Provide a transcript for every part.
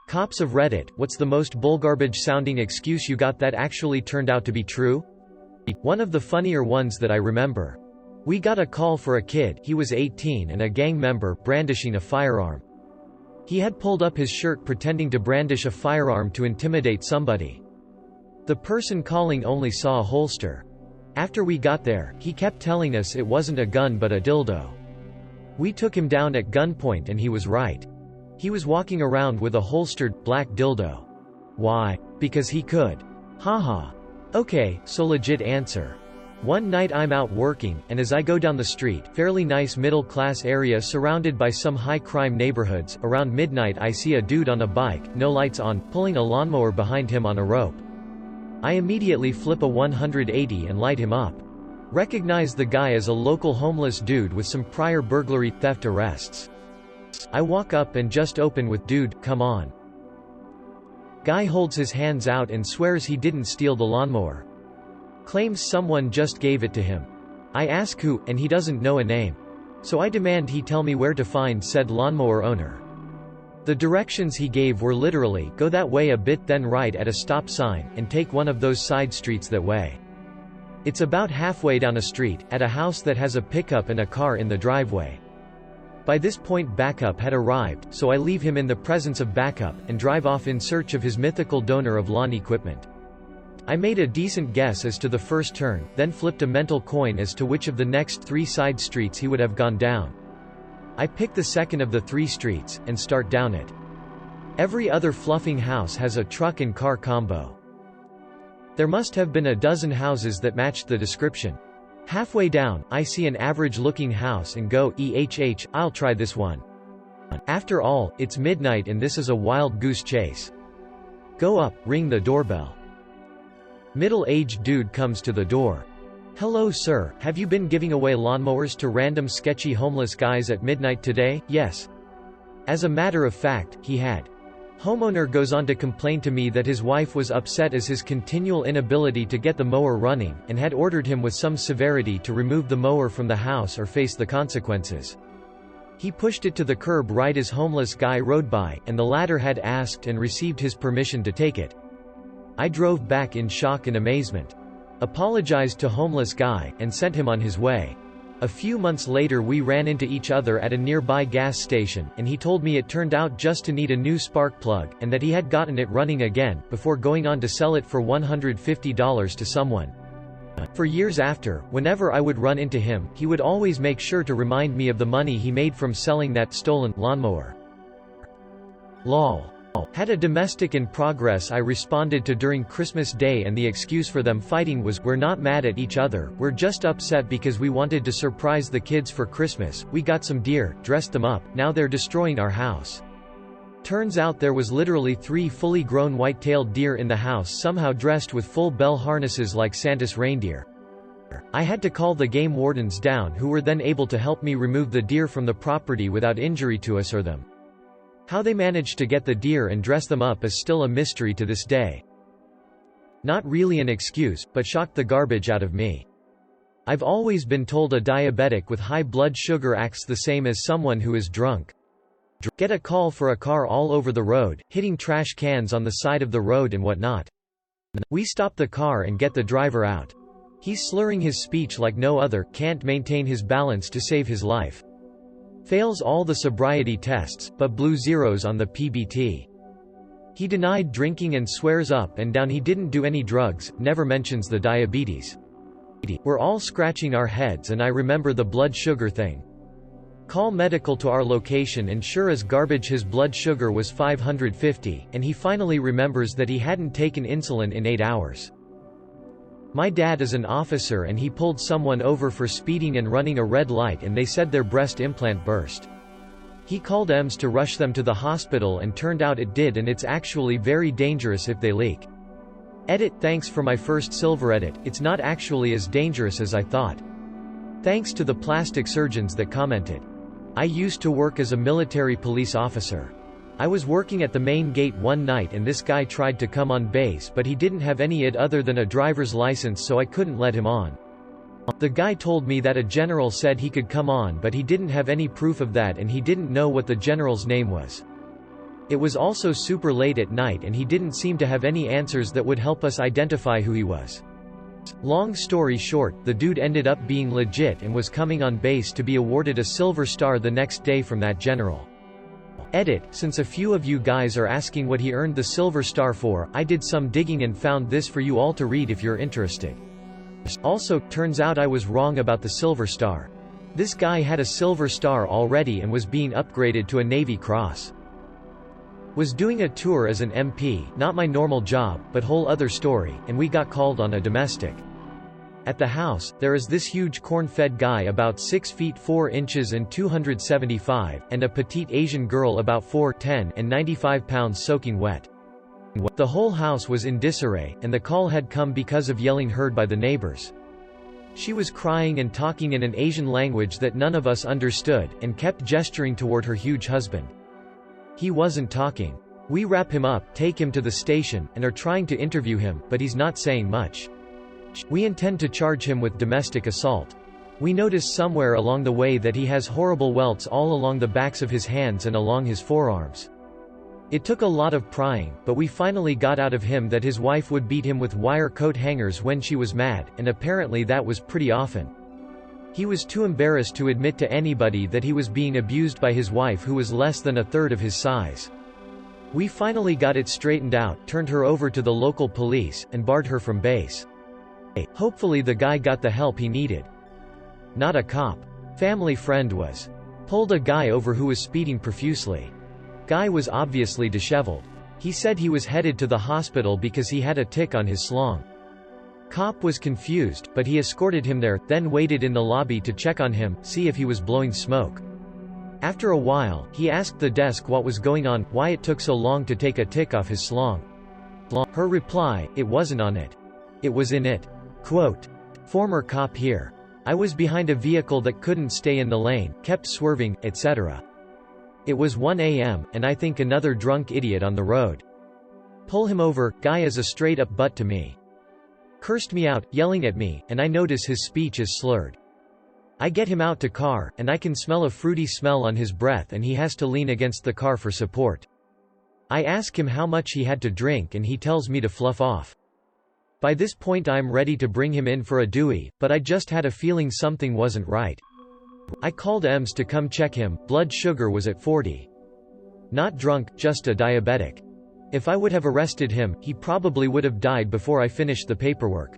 Cops of Reddit, what's the most bullgarbage-sounding excuse you got that actually turned out to be true? One of the funnier ones that I remember. We got a call for a kid, he was 18 and a gang member, brandishing a firearm. He had pulled up his shirt pretending to brandish a firearm to intimidate somebody. The person calling only saw a holster. After we got there, he kept telling us it wasn't a gun but a dildo. We took him down at gunpoint and he was right. He was walking around with a holstered, black dildo. Why? Because he could. Haha. Okay, so legit answer. One night I'm out working, and as I go down the street, fairly nice middle-class area surrounded by some high-crime neighborhoods, around midnight I see a dude on a bike, no lights on, pulling a lawnmower behind him on a rope. I immediately flip a 180 and light him up. Recognize the guy as a local homeless dude with some prior burglary, theft arrests. I walk up and just open with "Dude, come on." Guy holds his hands out and swears he didn't steal the lawnmower. Claims someone just gave it to him. I ask who, and he doesn't know a name. So I demand he tell me where to find said lawnmower owner. The directions he gave were literally, go that way a bit then right at a stop sign, and take one of those side streets that way. It's about halfway down a street, at a house that has a pickup and a car in the driveway. By this point backup had arrived, so I leave him in the presence of backup, and drive off in search of his mythical donor of lawn equipment. I made a decent guess as to the first turn, then flipped a mental coin as to which of the next 3 side streets he would have gone down. I pick the second of the 3 streets, and start down it. Every other fluffing house has a truck and car combo. There must have been a dozen houses that matched the description. Halfway down, I see an average-looking house and go, I'll try this one. After all, it's midnight and this is a wild goose chase. Go up, ring the doorbell. Middle-aged dude comes to the door. Hello sir, have you been giving away lawnmowers to random sketchy homeless guys at midnight today? Yes. As a matter of fact, he had. Homeowner goes on to complain to me that his wife was upset as his continual inability to get the mower running, and had ordered him with some severity to remove the mower from the house or face the consequences. He pushed it to the curb right as homeless guy rode by, and the latter had asked and received his permission to take it. I drove back in shock and amazement. Apologized to homeless guy, and sent him on his way. A few months later we ran into each other at a nearby gas station, and he told me it turned out just to need a new spark plug, and that he had gotten it running again, before going on to sell it for $150 to someone. For years after, whenever I would run into him, he would always make sure to remind me of the money he made from selling that stolen lawnmower. Lol. Had a domestic in progress I responded to during Christmas Day, and the excuse for them fighting was, we're not mad at each other, we're just upset because we wanted to surprise the kids for Christmas, we got some deer, dressed them up, now they're destroying our house. Turns out there was literally 3 fully grown white-tailed deer in the house, somehow dressed with full bell harnesses like Santa's reindeer. I had to call the game wardens down, who were then able to help me remove the deer from the property without injury to us or them. How they managed to get the deer and dress them up is still a mystery to this day. Not really an excuse, but shocked the garbage out of me. I've always been told a diabetic with high blood sugar acts the same as someone who is drunk. Get a call for a car all over the road, hitting trash cans on the side of the road and whatnot. We stop the car and get the driver out. He's slurring his speech like no other, can't maintain his balance to save his life. Fails all the sobriety tests, but blew zeros on the PBT. He denied drinking and swears up and down he didn't do any drugs, never mentions the diabetes. We're all scratching our heads, and I remember the blood sugar thing. Call medical to our location, and sure as garbage his blood sugar was 550, and he finally remembers that he hadn't taken insulin in 8 hours. My dad is an officer and he pulled someone over for speeding and running a red light, and they said their breast implant burst. He called EMS to rush them to the hospital, and turned out it did, and it's actually very dangerous if they leak. Edit. Thanks for my first silver edit, it's not actually as dangerous as I thought. Thanks to the plastic surgeons that commented. I used to work as a military police officer. I was working at the main gate one night and this guy tried to come on base, but he didn't have any ID other than a driver's license, so I couldn't let him on. The guy told me that a general said he could come on, but he didn't have any proof of that and he didn't know what the general's name was. It was also super late at night and he didn't seem to have any answers that would help us identify who he was. Long story short, the dude ended up being legit and was coming on base to be awarded a Silver Star the next day from that general. Edit, since a few of you guys are asking what he earned the Silver Star for, I did some digging and found this for you all to read if you're interested. Also, turns out I was wrong about the Silver Star. This guy had a Silver Star already and was being upgraded to a Navy Cross. Was doing a tour as an MP, not my normal job, but whole other story, and we got called on a domestic. At the house, there is this huge corn-fed guy about 6 feet 4 inches and 275, and a petite Asian girl about 4'10" and 95 pounds soaking wet. The whole house was in disarray, and the call had come because of yelling heard by the neighbors. She was crying and talking in an Asian language that none of us understood, and kept gesturing toward her huge husband. He wasn't talking. We wrap him up, take him to the station, and are trying to interview him, but he's not saying much. We intend to charge him with domestic assault. We notice somewhere along the way that he has horrible welts all along the backs of his hands and along his forearms. It took a lot of prying, but we finally got out of him that his wife would beat him with wire coat hangers when she was mad, and apparently that was pretty often. He was too embarrassed to admit to anybody that he was being abused by his wife who was less than a third of his size. We finally got it straightened out, turned her over to the local police, and barred her from base. Hopefully the guy got the help he needed. Not a cop. Family friend was. Pulled a guy over who was speeding profusely. Guy was obviously disheveled. He said he was headed to the hospital because he had a tick on his slong. Cop was confused, but he escorted him there, then waited in the lobby to check on him, see if he was blowing smoke. After a while, he asked the desk what was going on, why it took so long to take a tick off his slong. Her reply, it wasn't on it. It was in it. Quote, former cop here. I was behind a vehicle that couldn't stay in the lane, kept swerving, etc. It was 1 a.m., and I think another drunk idiot on the road. Pull him over, guy is a straight-up butt to me. Cursed me out, yelling at me, and I notice his speech is slurred. I get him out to car, and I can smell a fruity smell on his breath and he has to lean against the car for support. I ask him how much he had to drink and he tells me to fluff off. By this point I'm ready to bring him in for a Dewey, but I just had a feeling something wasn't right. I called EMS to come check him, blood sugar was at 40. Not drunk, just a diabetic. If I would have arrested him, he probably would have died before I finished the paperwork.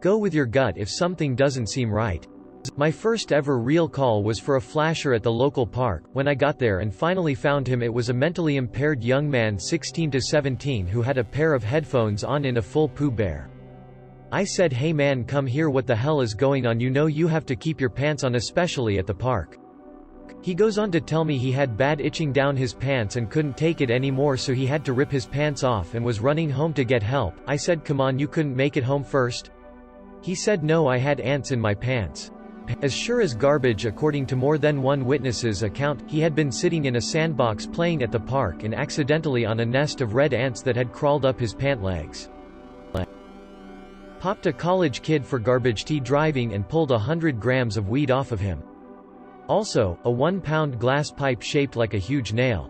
Go with your gut if something doesn't seem right. My first ever real call was for a flasher at the local park. When I got there and finally found him, it was a mentally impaired young man 16 to 17 who had a pair of headphones on in a full Pooh Bear. I said, hey man, come here, what the hell is going on? You know you have to keep your pants on, especially at the park. He goes on to tell me he had bad itching down his pants and couldn't take it anymore, so he had to rip his pants off and was running home to get help. I said, come on, you couldn't make it home first? He said no, I had ants in my pants. As sure as garbage, according to more than one witness's account, he had been sitting in a sandbox playing at the park and accidentally on a nest of red ants that had crawled up his pant legs. Popped a college kid for garbage tea driving and pulled 100 grams of weed off of him. Also, a 1-pound glass pipe shaped like a huge nail.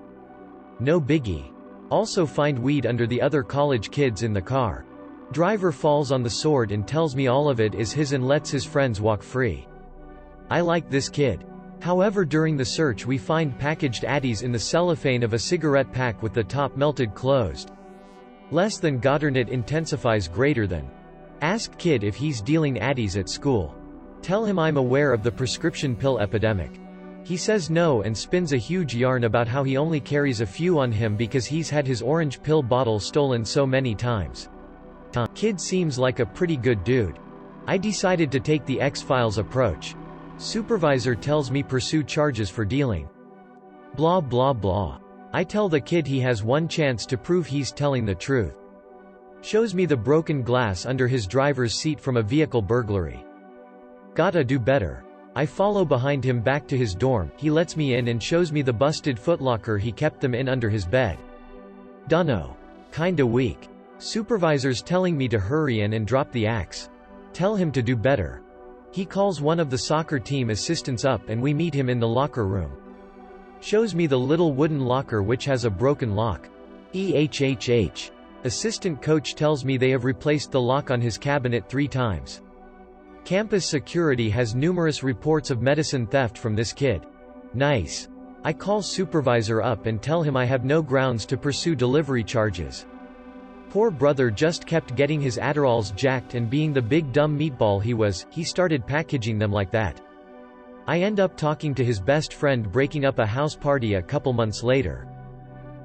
No biggie. Also find weed under the other college kids in the car. Driver falls on the sword and tells me all of it is his and lets his friends walk free. I like this kid. However, during the search we find packaged addies in the cellophane of a cigarette pack with the top melted closed. Less than Goddardnet intensifies greater than. Ask kid if he's dealing addies at school. Tell him I'm aware of the prescription pill epidemic. He says no and spins a huge yarn about how he only carries a few on him because he's had his orange pill bottle stolen so many times. Kid seems like a pretty good dude. I decided to take the X-Files approach. Supervisor tells me pursue charges for dealing. Blah blah blah. I tell the kid he has one chance to prove he's telling the truth. Shows me the broken glass under his driver's seat from a vehicle burglary. Gotta do better. I follow behind him back to his dorm, he lets me in and shows me the busted footlocker he kept them in under his bed. Dunno. Kinda weak. Supervisor's telling me to hurry in and drop the axe. Tell him to do better. He calls one of the soccer team assistants up and we meet him in the locker room. Shows me the little wooden locker which has a broken lock. EHHH. Assistant coach tells me they have replaced the lock on his cabinet 3 times. Campus security has numerous reports of medicine theft from this kid. Nice. I call supervisor up and tell him I have no grounds to pursue delivery charges. Poor brother just kept getting his Adderalls jacked, and being the big dumb meatball he was, he started packaging them like that. I end up talking to his best friend, breaking up a house party a couple months later.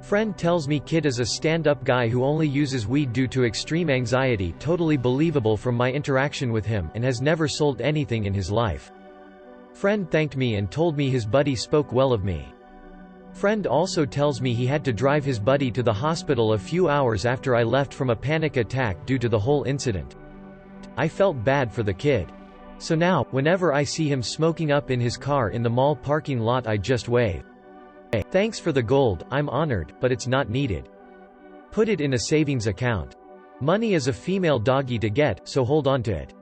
Friend tells me kid is a stand-up guy who only uses weed due to extreme anxiety. Totally believable from my interaction with him, and has never sold anything in his life. Friend thanked me and told me his buddy spoke well of me. Friend also tells me he had to drive his buddy to the hospital a few hours after I left from a panic attack due to the whole incident. I felt bad for the kid. So now, whenever I see him smoking up in his car in the mall parking lot, I just wave. Hey, thanks for the gold, I'm honored, but it's not needed. Put it in a savings account. Money is a female doggy to get, so hold on to it.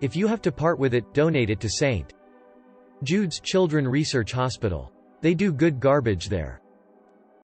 If you have to part with it, donate it to St. Jude's Children Research Hospital. They do good garbage there.